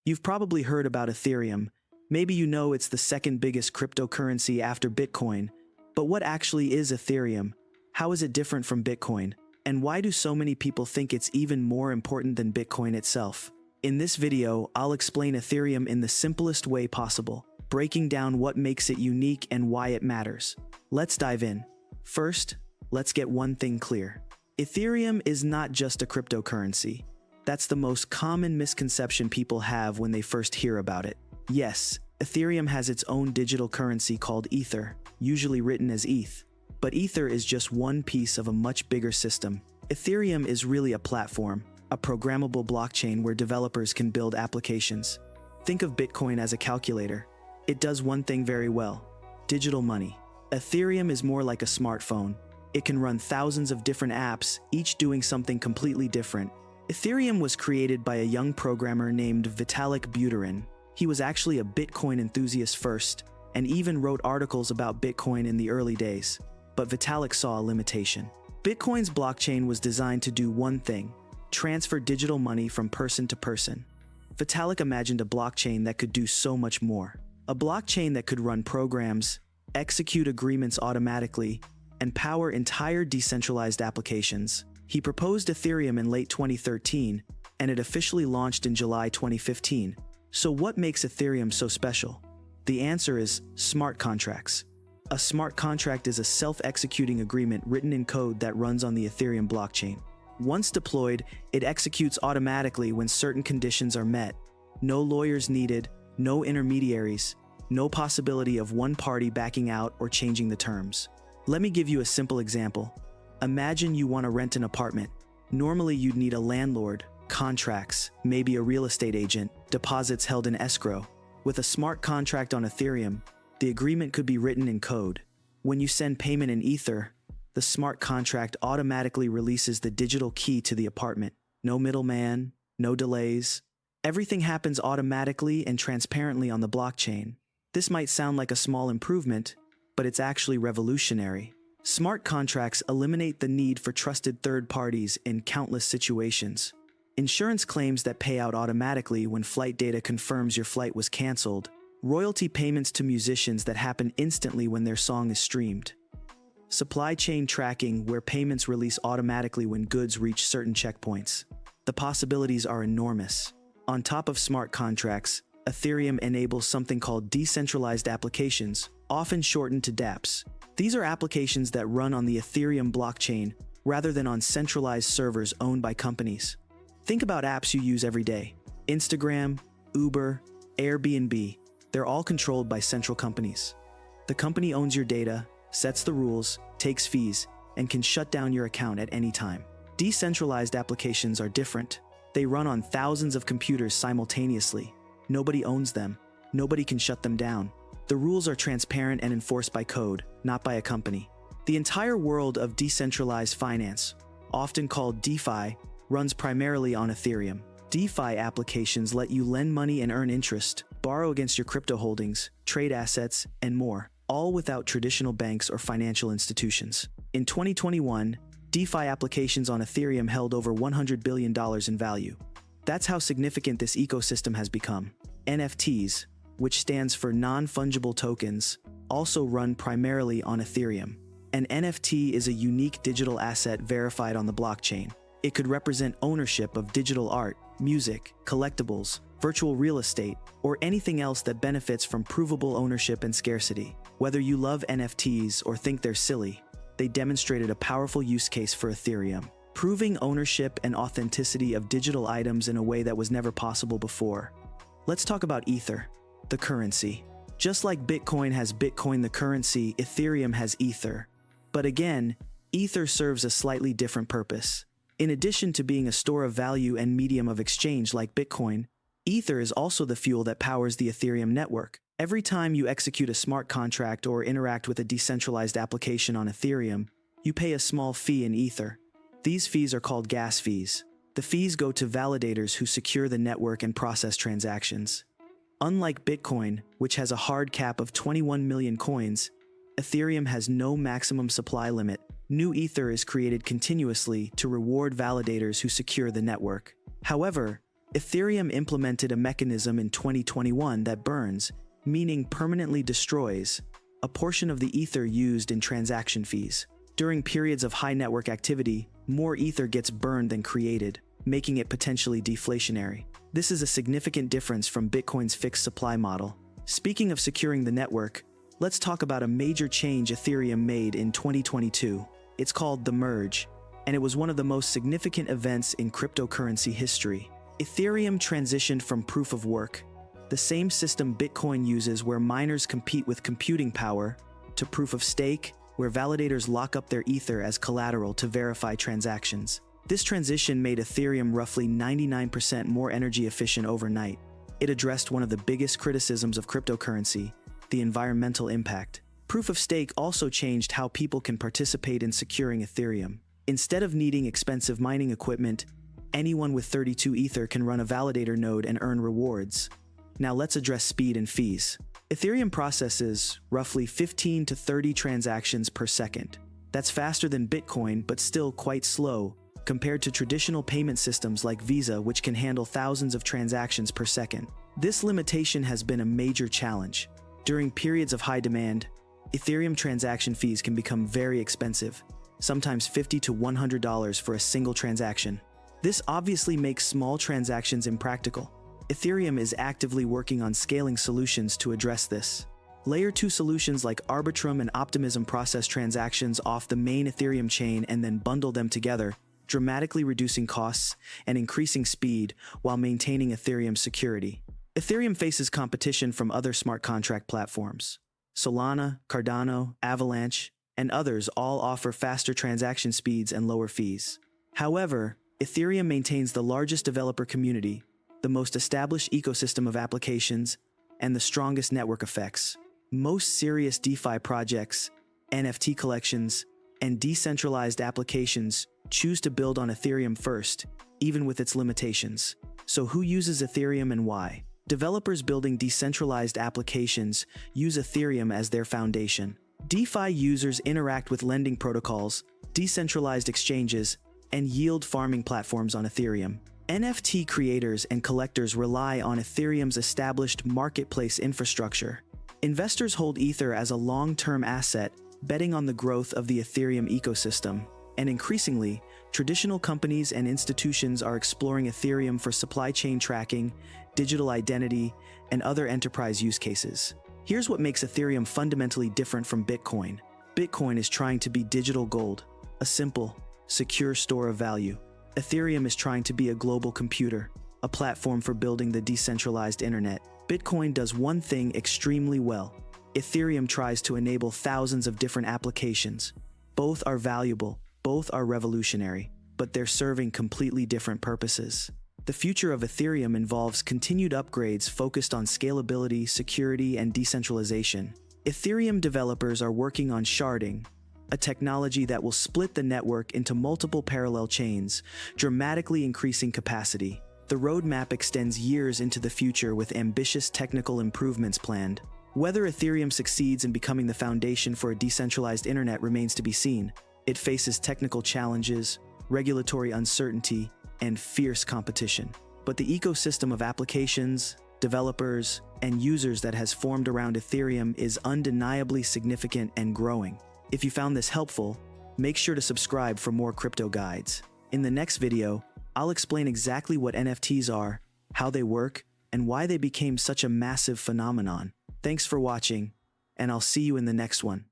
You've probably heard about Ethereum. Maybe you know it's the second biggest cryptocurrency after Bitcoin. But what actually is Ethereum? How is it different from Bitcoin? And why do so many people think it's even more important than Bitcoin itself? In this video, I'll explain Ethereum in the simplest way possible, breaking down what makes it unique and why it matters. Let's dive in. First, let's get one thing clear. Ethereum is not just a cryptocurrency. That's the most common misconception people have when they first hear about it. Yes, Ethereum has its own digital currency called Ether, usually written as ETH. But Ether is just one piece of a much bigger system. Ethereum is really a platform, a programmable blockchain where developers can build applications. Think of Bitcoin as a calculator. It does one thing very well: digital money. Ethereum is more like a smartphone. It can run thousands of different apps, each doing something completely different. Ethereum was created by a young programmer named Vitalik Buterin. He was actually a Bitcoin enthusiast first, and even wrote articles about Bitcoin in the early days. But Vitalik saw a limitation. Bitcoin's blockchain was designed to do one thing: transfer digital money from person to person. Vitalik imagined a blockchain that could do so much more. A blockchain that could run programs, execute agreements automatically, and power entire decentralized applications. He proposed Ethereum in late 2013, and it officially launched in July 2015. So what makes Ethereum so special? The answer is smart contracts. A smart contract is a self-executing agreement written in code that runs on the Ethereum blockchain. Once deployed, it executes automatically when certain conditions are met. No lawyers needed, no intermediaries, no possibility of one party backing out or changing the terms. Let me give you a simple example. Imagine you want to rent an apartment. Normally you'd need a landlord, contracts, maybe a real estate agent, deposits held in escrow. With a smart contract on Ethereum, the agreement could be written in code. When you send payment in Ether, the smart contract automatically releases the digital key to the apartment. No middleman, no delays. Everything happens automatically and transparently on the blockchain. This might sound like a small improvement, but it's actually revolutionary. Smart contracts eliminate the need for trusted third parties in countless situations. Insurance claims that pay out automatically when flight data confirms your flight was canceled. Royalty payments to musicians that happen instantly when their song is streamed. Supply chain tracking where payments release automatically when goods reach certain checkpoints. The possibilities are enormous. On top of smart contracts, Ethereum enables something called Decentralized Applications, often shortened to dApps. These are applications that run on the Ethereum blockchain rather than on centralized servers owned by companies. Think about apps you use every day. Instagram, Uber, Airbnb. They're all controlled by central companies. The company owns your data, sets the rules, takes fees, and can shut down your account at any time. Decentralized applications are different. They run on thousands of computers simultaneously. Nobody owns them. Nobody can shut them down. The rules are transparent and enforced by code, not by a company. The entire world of decentralized finance, often called DeFi, runs primarily on Ethereum. DeFi applications let you lend money and earn interest, borrow against your crypto holdings, trade assets, and more, all without traditional banks or financial institutions. In 2021, DeFi applications on Ethereum held over $100 billion in value. That's how significant this ecosystem has become. NFTs, which stands for non-fungible tokens, also run primarily on Ethereum. An NFT is a unique digital asset verified on the blockchain. It could represent ownership of digital art, music, collectibles, virtual real estate, or anything else that benefits from provable ownership and scarcity. Whether you love NFTs or think they're silly, they demonstrated a powerful use case for Ethereum, proving ownership and authenticity of digital items in a way that was never possible before. Let's talk about Ether, the currency. Just like Bitcoin has Bitcoin the currency, Ethereum has Ether. But again, Ether serves a slightly different purpose. In addition to being a store of value and medium of exchange like Bitcoin, Ether is also the fuel that powers the Ethereum network. Every time you execute a smart contract or interact with a decentralized application on Ethereum, you pay a small fee in Ether. These fees are called gas fees. The fees go to validators who secure the network and process transactions. Unlike Bitcoin, which has a hard cap of 21 million coins, Ethereum has no maximum supply limit. New Ether is created continuously to reward validators who secure the network. However, Ethereum implemented a mechanism in 2021 that burns, meaning permanently destroys, a portion of the Ether used in transaction fees. During periods of high network activity, more Ether gets burned than created, making it potentially deflationary. This is a significant difference from Bitcoin's fixed supply model. Speaking of securing the network, let's talk about a major change Ethereum made in 2022. It's called the merge, and it was one of the most significant events in cryptocurrency history. Ethereum transitioned from proof of work, the same system Bitcoin uses where miners compete with computing power, to proof of stake, where validators lock up their Ether as collateral to verify transactions. This transition made Ethereum roughly 99% more energy efficient overnight. It addressed one of the biggest criticisms of cryptocurrency, the environmental impact. Proof of stake also changed how people can participate in securing Ethereum. Instead of needing expensive mining equipment, anyone with 32 Ether can run a validator node and earn rewards. Now let's address speed and fees. Ethereum processes roughly 15 to 30 transactions per second. That's faster than Bitcoin, but still quite slow compared to traditional payment systems like Visa, which can handle thousands of transactions per second. This limitation has been a major challenge. During periods of high demand, Ethereum transaction fees can become very expensive, sometimes $50 to $100 for a single transaction. This obviously makes small transactions impractical. Ethereum is actively working on scaling solutions to address this. Layer 2 solutions like Arbitrum and Optimism process transactions off the main Ethereum chain and then bundle them together, dramatically reducing costs and increasing speed while maintaining Ethereum's security. Ethereum faces competition from other smart contract platforms. Solana, Cardano, Avalanche, and others all offer faster transaction speeds and lower fees. However, Ethereum maintains the largest developer community, the most established ecosystem of applications, and the strongest network effects. Most serious DeFi projects, NFT collections, and decentralized applications choose to build on Ethereum first, even with its limitations. So who uses Ethereum and why? Developers building decentralized applications use Ethereum as their foundation. DeFi users interact with lending protocols, decentralized exchanges, and yield farming platforms on Ethereum. NFT creators and collectors rely on Ethereum's established marketplace infrastructure. Investors hold Ether as a long-term asset, betting on the growth of the Ethereum ecosystem. And increasingly, traditional companies and institutions are exploring Ethereum for supply chain tracking, digital identity, and other enterprise use cases. Here's what makes Ethereum fundamentally different from Bitcoin. Bitcoin is trying to be digital gold, a simple, secure store of value. Ethereum is trying to be a global computer, a platform for building the decentralized internet. Bitcoin does one thing extremely well. Ethereum tries to enable thousands of different applications. Both are valuable, both are revolutionary, but they're serving completely different purposes. The future of Ethereum involves continued upgrades focused on scalability, security, and decentralization. Ethereum developers are working on sharding, a technology that will split the network into multiple parallel chains, dramatically increasing capacity. The roadmap extends years into the future with ambitious technical improvements planned. Whether Ethereum succeeds in becoming the foundation for a decentralized internet remains to be seen. It faces technical challenges, regulatory uncertainty, and fierce competition. But the ecosystem of applications, developers, and users that has formed around Ethereum is undeniably significant and growing. If you found this helpful, make sure to subscribe for more crypto guides. In the next video, I'll explain exactly what NFTs are, how they work, and why they became such a massive phenomenon. Thanks for watching, and I'll see you in the next one.